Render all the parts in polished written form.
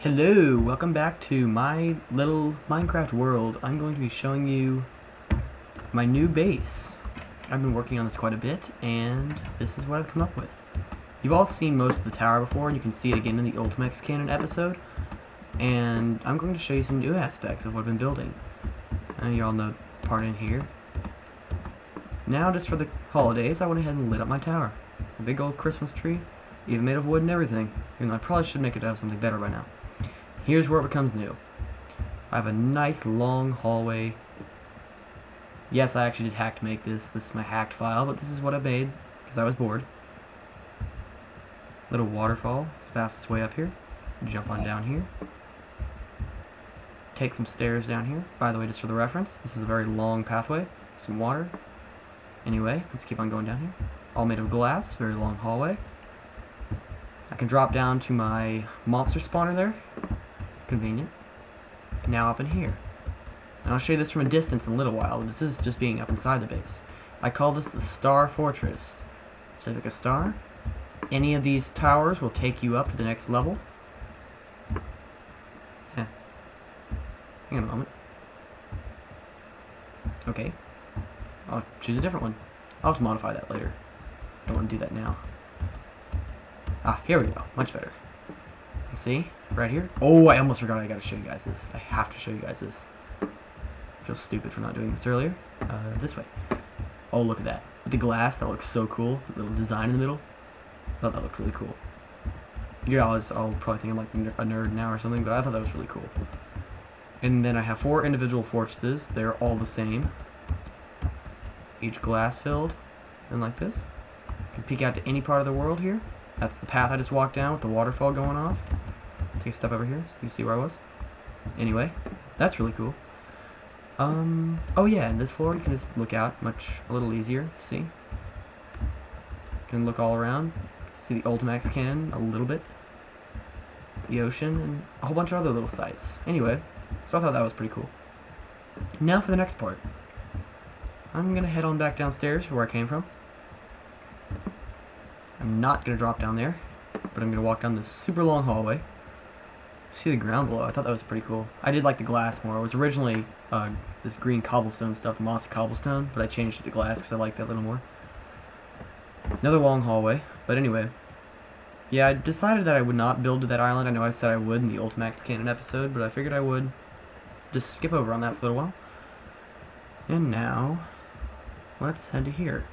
Hello, welcome back to my little Minecraft world. I'm going to be showing you my new base. I've been working on this quite a bit, and this is what I've come up with. You've all seen most of the tower before, and you can see it again in the Ultimax Cannon episode. And I'm going to show you some new aspects of what I've been building. You all know the part in here. Now, just for the holidays, I went ahead and lit up my tower. A big old Christmas tree, even made of wood and everything. Even though I probably should make it have something better by now. Here's where it becomes new. I have a nice long hallway. Yes, I actually did hack to make this. This is my hacked file, but this is what I made because I was bored. Little waterfall. It's the fastest way up here. Jump on down here. Take some stairs down here. By the way, just for the reference, this is a very long pathway. Some water. Anyway, let's keep on going down here. All made of glass. Very long hallway. I can drop down to my monster spawner there. Convenient. Now up in here. And I'll show you this from a distance in a little while. This is just being up inside the base. I call this the Star Fortress. So like a star. Any of these towers will take you up to the next level. Hang on a moment. Okay. I'll choose a different one. I'll have to modify that later. I don't want to do that now. Ah, here we go. Much better. See? Right here. Oh, I almost forgot I gotta show you guys this. I have to show you guys this. I feel stupid for not doing this earlier. This way. Oh, look at that. With the glass, that looks so cool. The little design in the middle. I thought that looked really cool. You guys all probably think I'm like a nerd now or something, but I thought that was really cool. And then I have 4 individual fortresses. They're all the same. Each glass filled. And like this. You can peek out to any part of the world here. That's the path I just walked down with the waterfall going off. Take a step over here so you can see where I was. Anyway, that's really cool. Oh yeah, and this floor you can just look out a little easier. See? You can look all around. See the Ultimax Cannon a little bit. The ocean, and a whole bunch of other little sites. Anyway, so I thought that was pretty cool. Now for the next part. I'm gonna head on back downstairs where I came from. I'm not going to drop down there, but I'm going to walk down this super long hallway. See the ground below. I thought that was pretty cool. I did like the glass more. It was originally this green cobblestone stuff, mossy cobblestone, but I changed it to glass because I like that a little more. Another long hallway, but anyway. Yeah, I decided that I would not build to that island. I know I said I would in the Ultimax Cannon episode, but I figured I would just skip over on that for a little while. And now, let's head to here.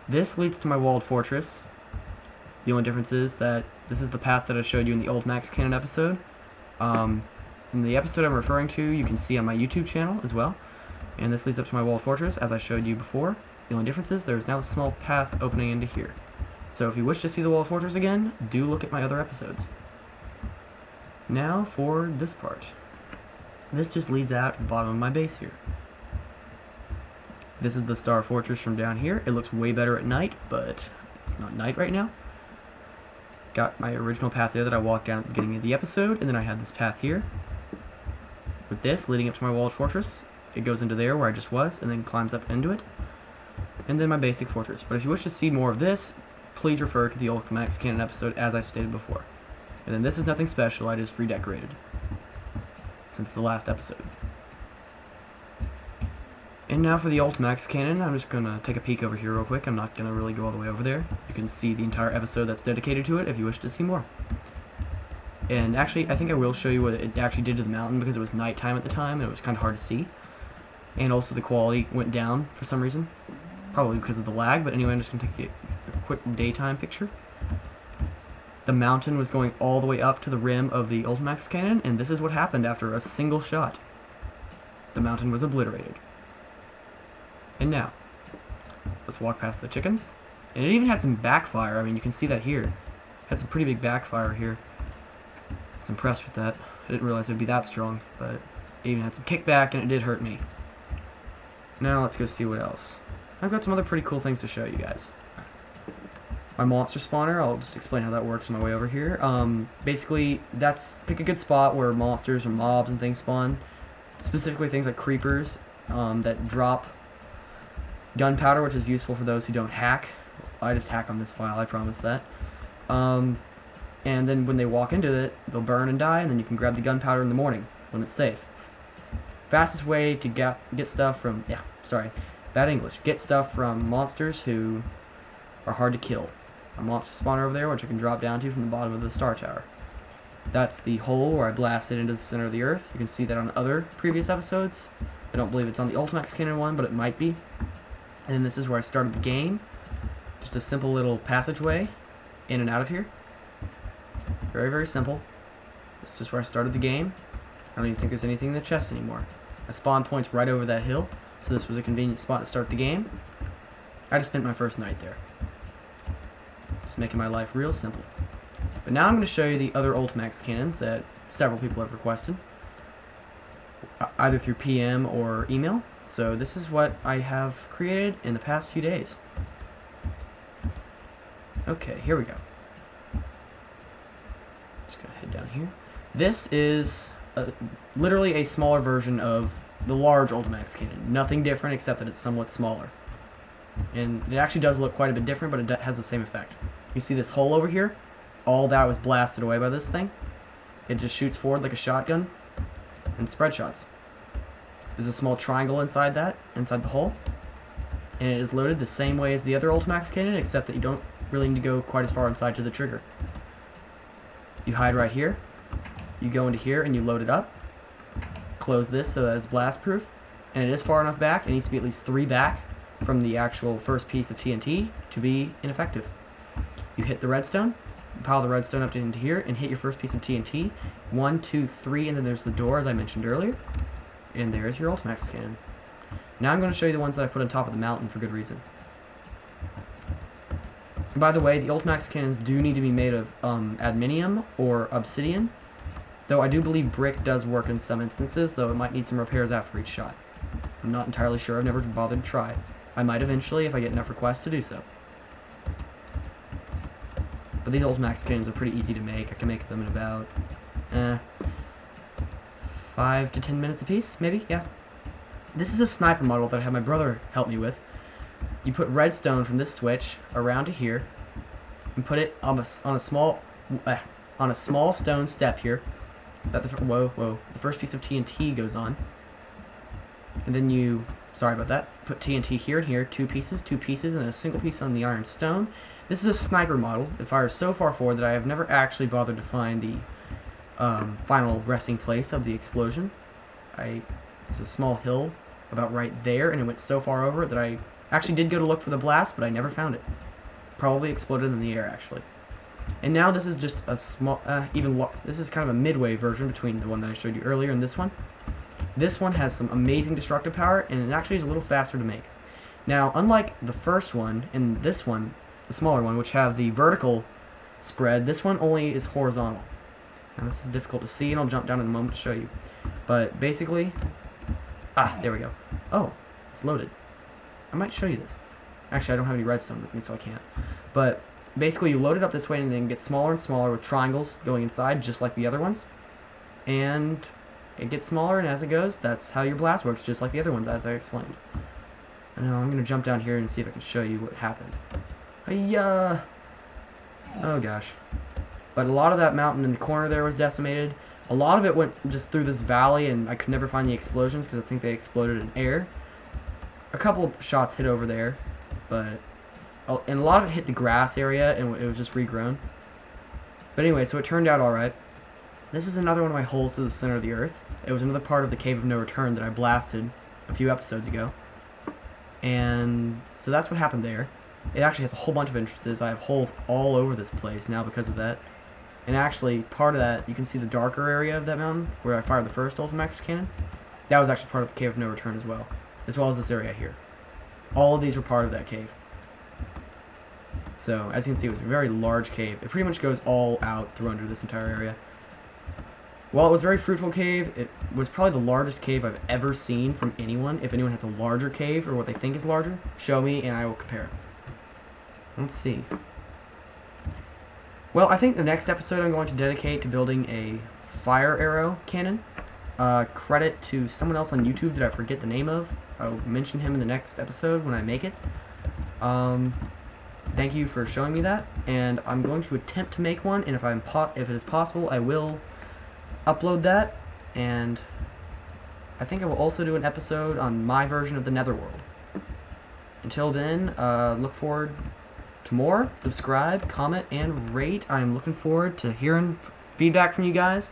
This leads to my walled fortress. The only difference is that this is the path that I showed you in the Ultimax Cannon episode. In the episode I'm referring to, you can see on my YouTube channel as well. And this leads up to my walled fortress, as I showed you before. The only difference is there's now a small path opening into here. So if you wish to see the walled fortress again, do look at my other episodes. Now for this part. This just leads out to the bottom of my base here. This is the Star Fortress from down here. It looks way better at night, but it's not night right now. Got my original path there that I walked down at the beginning of the episode, and then I had this path here. With this, leading up to my walled fortress, it goes into there where I just was, and then climbs up into it. And then my basic fortress. But if you wish to see more of this, please refer to the Ultimax Cannon episode as I stated before. And then this is nothing special, I just redecorated. Since the last episode. And now for the Ultimax Cannon, I'm just going to take a peek over here real quick. I'm not going to really go all the way over there. You can see the entire episode that's dedicated to it if you wish to see more. And actually, I think I will show you what it actually did to the mountain because it was nighttime at the time and it was kind of hard to see. And also the quality went down for some reason. Probably because of the lag, but anyway, I'm just going to take a quick daytime picture. The mountain was going all the way up to the rim of the Ultimax Cannon, and this is what happened after a single shot. The mountain was obliterated. And now, let's walk past the chickens. And it even had some backfire. I mean, you can see that here. It had some pretty big backfire here. I was impressed with that. I didn't realize it would be that strong, but it even had some kickback, and it did hurt me. Now, let's go see what else. I've got some other pretty cool things to show you guys. My monster spawner, I'll just explain how that works on my way over here. Basically, pick a good spot where monsters or mobs and things spawn. Specifically things like creepers that drop gunpowder, which is useful for those who don't hack. I just hack on this file, I promise that. and then when they walk into it, they'll burn and die, and then you can grab the gunpowder in the morning when it's safe. Fastest way to get stuff from, bad English, get stuff from monsters who are hard to kill. A monster spawner over there, which I can drop down to from the bottom of the star tower. That's the hole where I blasted into the center of the earth. You can see that on other previous episodes. I don't believe it's on the Ultimax Cannon one, but it might be. And then this is where I started the game. Just a simple little passageway in and out of here. Very, very simple. This is just where I started the game. I don't even think there's anything in the chest anymore. My spawn point's right over that hill, so this was a convenient spot to start the game. I just spent my first night there. Just making my life real simple. But now I'm going to show you the other Ultimax cannons that several people have requested, either through PM or email. So this is what I have created in the past few days. Okay, here we go. Just going to head down here. This is literally a smaller version of the large Ultimax cannon. Nothing different except that it's somewhat smaller. And it actually does look quite a bit different, but it has the same effect. You see this hole over here? All that was blasted away by this thing. It just shoots forward like a shotgun and spread shots. There's a small triangle inside that, inside the hole, and it is loaded the same way as the other Ultimax cannon, except that you don't really need to go quite as far inside to the trigger. You hide right here, you go into here and you load it up, close this so that it's blast proof, and it is far enough back, it needs to be at least 3 back from the actual first piece of TNT to be ineffective. You hit the redstone, pile the redstone up into here, and hit your first piece of TNT. 1, 2, 3, and then there's the door, as I mentioned earlier. And there's your Ultimax cannon. Now I'm going to show you the ones that I put on top of the mountain for good reason. And by the way, the Ultimax cannons do need to be made of adminium or obsidian, though I do believe brick does work in some instances, though it might need some repairs after each shot. I'm not entirely sure, I've never bothered to try. I might eventually if I get enough requests to do so. But these Ultimax cannons are pretty easy to make. I can make them in about 5 to 10 minutes apiece, maybe, yeah. This is a sniper model that I had my brother help me with. You put redstone from this switch around to here, and put it on a small stone step here. That the first piece of TNT goes on, and then you, sorry about that, put TNT here and here, 2 pieces, and a single piece on the iron stone. This is a sniper model. It fires so far forward that I have never actually bothered to find the final resting place of the explosion. It's a small hill about right there, and it went so far over that I actually did go to look for the blast, but I never found it. Probably exploded in the air, actually. And now this is just a small, this is kind of a midway version between the one that I showed you earlier and this one. This one has some amazing destructive power, and it actually is a little faster to make. Now, unlike the first one and this one, the smaller one, which have the vertical spread, this one only is horizontal. Now this is difficult to see, and I'll jump down in a moment to show you. But basically, there we go. Oh, it's loaded. I might show you this. Actually, I don't have any redstone with me, so I can't. But basically, you load it up this way, and then it gets smaller and smaller with triangles going inside, just like the other ones. And it gets smaller, and as it goes, that's how your blast works, just like the other ones, as I explained. And now I'm going to jump down here and see if I can show you what happened. Hiya! Oh gosh. But a lot of that mountain in the corner there was decimated. A lot of it went just through this valley, and I could never find the explosions because I think they exploded in air. A couple of shots hit over there, and a lot of it hit the grass area, and it was just regrown. But anyway, so it turned out alright. This is another one of my holes to the center of the earth. It was another part of the Cave of No Return that I blasted a few episodes ago. And so that's what happened there. It actually has a whole bunch of entrances. I have holes all over this place now because of that. And actually, part of that, you can see the darker area of that mountain, where I fired the first Ultimax cannon. That was actually part of the Cave of No Return as well as this area here. All of these were part of that cave. So, as you can see, it was a very large cave. It pretty much goes all out through under this entire area. While it was a very fruitful cave, it was probably the largest cave I've ever seen from anyone. If anyone has a larger cave, or what they think is larger, show me and I will compare. Let's see. Well, I think the next episode I'm going to dedicate to building a fire arrow cannon. Credit to someone else on YouTube that I forget the name of. I'll mention him in the next episode when I make it. thank you for showing me that, and I'm going to attempt to make one, and if it is possible, I will upload that, and I think I will also do an episode on my version of the Netherworld. Until then, look forward to more. Subscribe, comment, and rate. I'm looking forward to hearing feedback from you guys.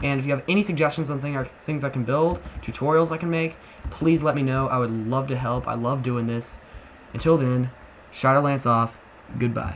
And if you have any suggestions on things I can build, tutorials I can make, please let me know. I would love to help. I love doing this. Until then, Shadowlance off. Goodbye.